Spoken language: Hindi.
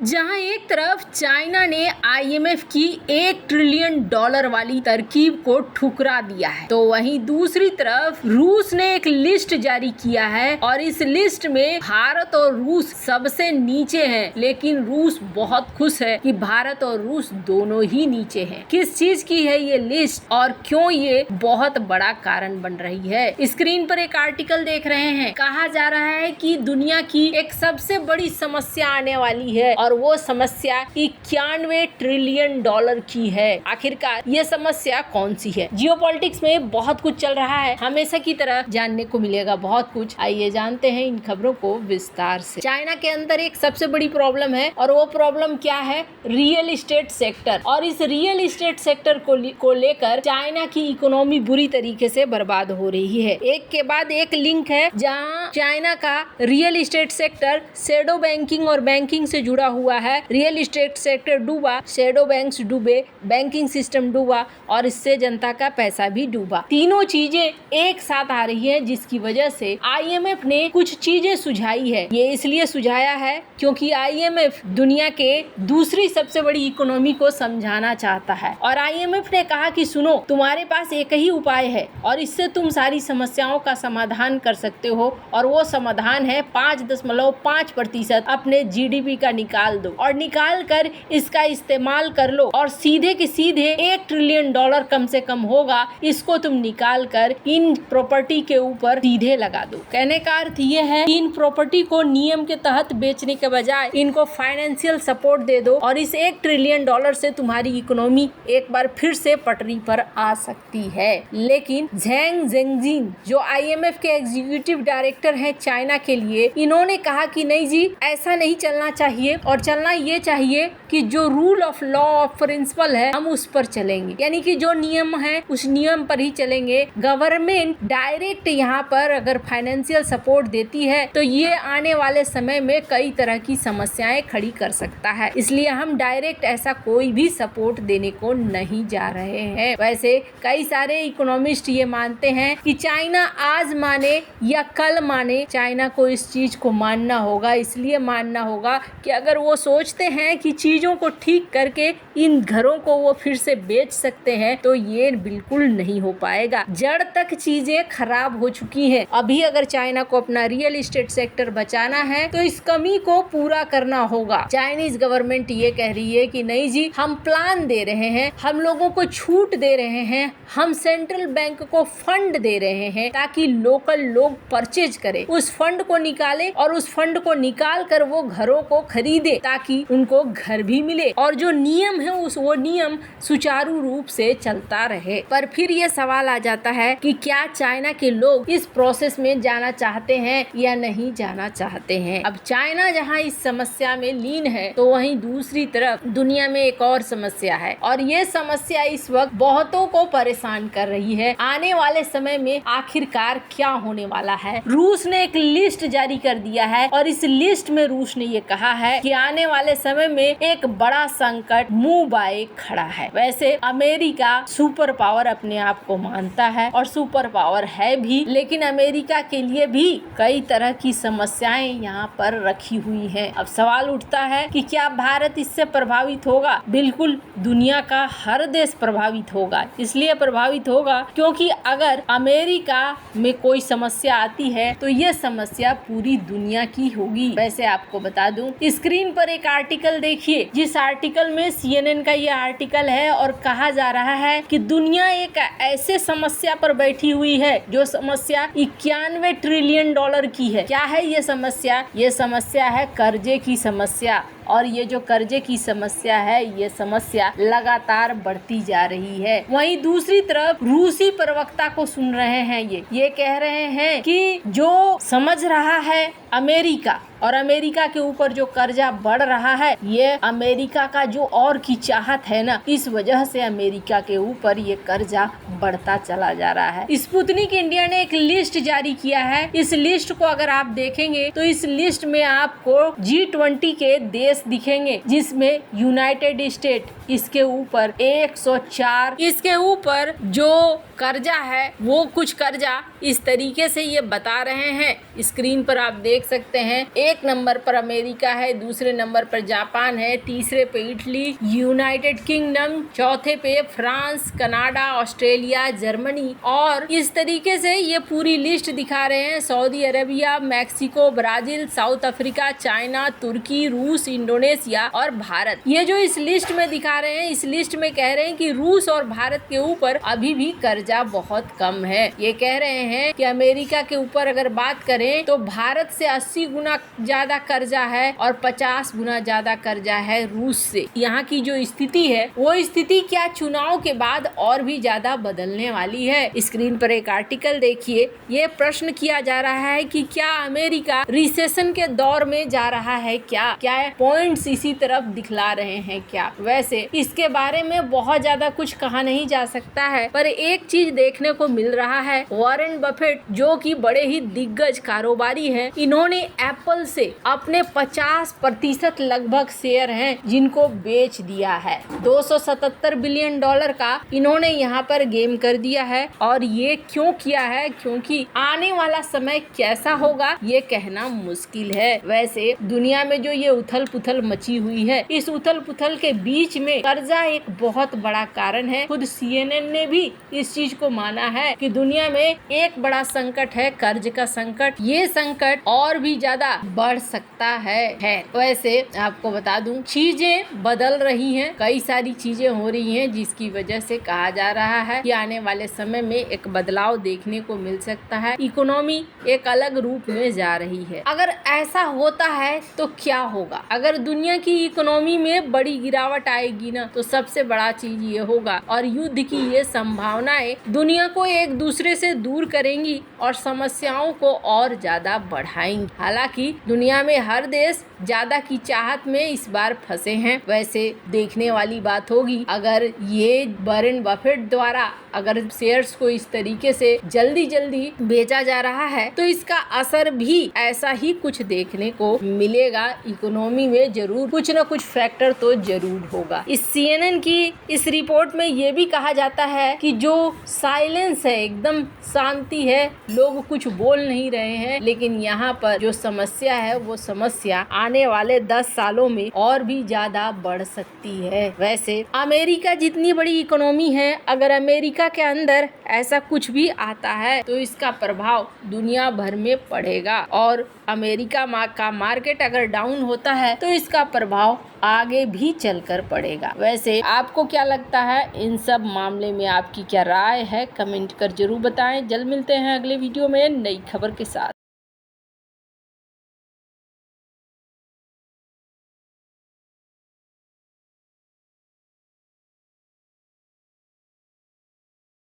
जहां एक तरफ चाइना ने IMF की $1 ट्रिलियन वाली तरकीब को ठुकरा दिया है, तो वहीं दूसरी तरफ रूस ने एक लिस्ट जारी किया है और इस लिस्ट में भारत और रूस सबसे नीचे हैं। लेकिन रूस बहुत खुश है कि भारत और रूस दोनों ही नीचे हैं। किस चीज की है ये लिस्ट और क्यों ये बहुत बड़ा कारण बन रही है? स्क्रीन पर एक आर्टिकल देख रहे हैं। कहा जा रहा है कि दुनिया की एक सबसे बड़ी समस्या आने वाली है और वो समस्या $91 ट्रिलियन की है। आखिरकार ये समस्या कौन सी है? जियोपॉलिटिक्स में बहुत कुछ चल रहा है, हमेशा की तरह जानने को मिलेगा बहुत कुछ। आइए जानते हैं इन खबरों को विस्तार से। चाइना के अंदर एक सबसे बड़ी प्रॉब्लम है और वो प्रॉब्लम क्या है? Real estate sector. और इस रियल एस्टेट सेक्टर को लेकर चाइना की इकोनॉमी बुरी तरीके से बर्बाद हो रही है। एक के बाद एक लिंक है जहां चाइना का real estate sector shadow banking और बैंकिंग से जुड़ा हुआ है। रियल एस्टेट सेक्टर डूबा, शैडो बैंक्स डूबे, बैंकिंग सिस्टम डूबा और इससे जनता का पैसा भी डूबा। तीनों चीजें एक साथ आ रही है, जिसकी वजह से IMF ने कुछ चीजें सुझाई है। ये इसलिए सुझाया है क्योंकि IMF दुनिया के दूसरी सबसे बड़ी इकोनॉमी को समझाना चाहता है और IMF ने कहा कि सुनो, तुम्हारे पास एक ही उपाय है और इससे तुम सारी समस्याओं का समाधान कर सकते हो और वो समाधान है 5.5% अपने GDP का निकाल दो और निकाल कर इसका इस्तेमाल कर लो और सीधे के सीधे $1 ट्रिलियन कम से कम होगा। इसको तुम निकाल कर इन प्रॉपर्टी के ऊपर सीधे लगा दो। कहने का अर्थ ये है कि इन प्रॉपर्टी को नियम के तहत बेचने के बजाय इनको फाइनेंशियल सपोर्ट दे दो और इस $1 ट्रिलियन से तुम्हारी इकोनॉमी एक बार फिर से पटरी पर आ सकती है। लेकिन झेंग जेंगजिन जो IMF के एग्जीक्यूटिव डायरेक्टर हैं चाइना के लिए, इन्होंने कहा कि नहीं जी, ऐसा नहीं चलना चाहिए और चलना ये चाहिए कि जो rule of law of principle है हम उस पर चलेंगे, यानी कि जो नियम है उस नियम पर ही चलेंगे। गवर्नमेंट डायरेक्ट यहाँ पर अगर फाइनेंशियल सपोर्ट देती है तो ये आने वाले समय में कई तरह की समस्याएं खड़ी कर सकता है, इसलिए हम डायरेक्ट ऐसा कोई भी सपोर्ट देने को नहीं जा रहे हैं। वैसे कई सारे इकोनॉमिस्ट ये मानते हैं कि चाइना आज माने या कल माने, चाइना को इस चीज को मानना होगा। इसलिए मानना होगा कि अगर वो सोचते हैं कि चीजों को ठीक करके इन घरों को वो फिर से बेच सकते हैं तो ये बिल्कुल नहीं हो पाएगा। जड़ तक चीजें खराब हो चुकी हैं। अभी अगर चाइना को अपना रियल एस्टेट सेक्टर बचाना है तो इस कमी को पूरा करना होगा। चाइनीज गवर्नमेंट ये कह रही है कि नहीं जी, हम प्लान दे रहे हैं, हम लोगों को छूट दे रहे हैं, हम सेंट्रल बैंक को फंड दे रहे हैं ताकि लोकल लोग परचेज करें, उस फंड को निकाले और उस फंड को निकाल कर वो घरों को खरीदे ताकि उनको घर भी मिले और जो नियम है वो नियम सुचारू रूप से चलता रहे। पर फिर ये सवाल आ जाता है कि क्या चाइना के लोग इस प्रोसेस में जाना चाहते हैं या नहीं जाना चाहते हैं। अब चाइना जहां इस समस्या में लीन है तो वहीं दूसरी तरफ दुनिया में एक और समस्या है और ये समस्या इस वक्त बहुतों को परेशान कर रही है। आने वाले समय में आखिरकार क्या होने वाला है? रूस ने एक लिस्ट जारी कर दिया है और इस लिस्ट में रूस ने ये कहा है कि आने वाले समय में एक बड़ा संकट मुंह बाए खड़ा है। वैसे अमेरिका सुपर पावर अपने आप को मानता है और सुपर पावर है भी, लेकिन अमेरिका के लिए भी कई तरह की समस्याएं यहाँ पर रखी हुई हैं। अब सवाल उठता है कि क्या भारत इससे प्रभावित होगा? बिल्कुल, दुनिया का हर देश प्रभावित होगा। इसलिए प्रभावित होगा क्योंकि अगर अमेरिका में कोई समस्या आती है तो ये समस्या पूरी दुनिया की होगी। वैसे आपको बता दूं, स्क्रीन पर एक आर्टिकल देखिए, जिस आर्टिकल में CNN का ये आर्टिकल है और कहा जा रहा है कि दुनिया एक ऐसे समस्या पर बैठी हुई है जो समस्या $91 ट्रिलियन की है। क्या है ये समस्या? ये समस्या है कर्जे की समस्या और ये जो कर्जे की समस्या है ये समस्या लगातार बढ़ती जा रही है। वहीं दूसरी तरफ रूसी प्रवक्ता को सुन रहे हैं, ये कह रहे हैं कि जो समझ रहा है अमेरिका और अमेरिका के ऊपर जो कर्जा बढ़ रहा है ये अमेरिका का जो और की चाहत है ना, इस वजह से अमेरिका के ऊपर ये कर्जा बढ़ता चला जा रहा है। स्पुतनिक इंडिया ने एक लिस्ट जारी किया है। इस लिस्ट को अगर आप देखेंगे तो इस लिस्ट में आपको G20 के देश दिखेंगे, जिसमें यूनाइटेड स्टेट इसके ऊपर 104, इसके ऊपर जो कर्जा है वो कुछ कर्जा इस तरीके से ये बता रहे हैं, स्क्रीन पर आप देख सकते हैं एक नंबर पर अमेरिका है, दूसरे नंबर पर जापान है, तीसरे पे इटली, यूनाइटेड किंगडम, चौथे पे फ्रांस, कनाडा, ऑस्ट्रेलिया, जर्मनी और इस तरीके से ये पूरी लिस्ट दिखा रहे हैं। Saudi Arabia, Mexico, Brazil, South Africa, China, तुर्की, रूस, इंडोनेशिया और भारत। ये जो इस लिस्ट में दिखा रहे हैं, इस लिस्ट में कह रहे हैं कि रूस और भारत के ऊपर अभी भी कर्जा बहुत कम है। ये कह रहे हैं कि अमेरिका के ऊपर अगर बात करें तो भारत से 80 गुना ज्यादा कर्जा है और 50 गुना ज्यादा कर्जा है रूस से। यहाँ की जो स्थिति है वो स्थिति क्या चुनाव के बाद और भी ज्यादा बदलने वाली है। स्क्रीन पर एक आर्टिकल देखिए। ये प्रश्न किया जा रहा है कि क्या अमेरिका रिसेशन के दौर में जा रहा है, क्या पॉइंट्स इसी तरफ दिखला रहे हैं क्या। वैसे इसके बारे में बहुत ज्यादा कुछ कहा नहीं जा सकता है, पर एक चीज देखने को मिल रहा है। वॉरेन बफेट जो कि बड़े ही दिग्गज कारोबारी हैं, इन्होंने एप्पल से अपने 50% लगभग शेयर हैं जिनको बेच दिया है। 277 बिलियन डॉलर का इन्होंने यहाँ पर गेम कर दिया है। और ये क्यों किया है, क्योंकि आने वाला समय कैसा होगा ये कहना मुश्किल है। वैसे दुनिया में जो ये उथल पुथल मची हुई है, इस उथल पुथल के बीच में कर्जा एक बहुत बड़ा कारण है। खुद CNN ने भी इस चीज को माना है कि दुनिया में एक बड़ा संकट है, कर्ज का संकट। ये संकट और भी ज्यादा बढ़ सकता है। वैसे आपको बता दूं, चीजें बदल रही हैं, कई सारी चीजें हो रही हैं जिसकी वजह से कहा जा रहा है कि आने वाले समय में एक बदलाव देखने को मिल सकता है। इकोनॉमी एक अलग रूप में जा रही है। अगर ऐसा होता है तो क्या होगा? अगर दुनिया की इकोनॉमी में बड़ी गिरावट आएगी ना, तो सबसे बड़ा चीज ये होगा और युद्ध की ये संभावनाएं दुनिया को एक दूसरे से दूर करेंगी और समस्याओं को और ज्यादा बढ़ाएंगी। हालांकि दुनिया में हर देश ज्यादा की चाहत में इस बार फंसे हैं। वैसे देखने वाली बात होगी, अगर ये वॉरेन बफेट द्वारा अगर शेयर्स को इस तरीके से जल्दी बेचा जा रहा है तो इसका असर भी ऐसा ही कुछ देखने को मिलेगा। इकोनॉमी में जरूर कुछ न कुछ फैक्टर तो जरूर होगा। इस CNN की इस रिपोर्ट में ये भी कहा जाता है कि जो साइलेंस है, एकदम शांति है, लोग कुछ बोल नहीं रहे हैं, लेकिन यहाँ पर जो समस्या है वो समस्या आने वाले 10 सालों में और भी ज्यादा बढ़ सकती है। वैसे अमेरिका जितनी बड़ी इकोनॉमी है, अगर अमेरिका के अंदर ऐसा कुछ भी आता है तो इसका प्रभाव दुनिया भर में पड़ेगा और अमेरिका का मार्केट अगर डाउन होता है तो इसका प्रभाव आगे भी चलकर पड़ेगा। वैसे आपको क्या लगता है, इन सब मामले में आपकी क्या राय है, कमेंट कर जरूर बताएं। जल्द मिलते हैं अगले वीडियो में नई खबर के साथ।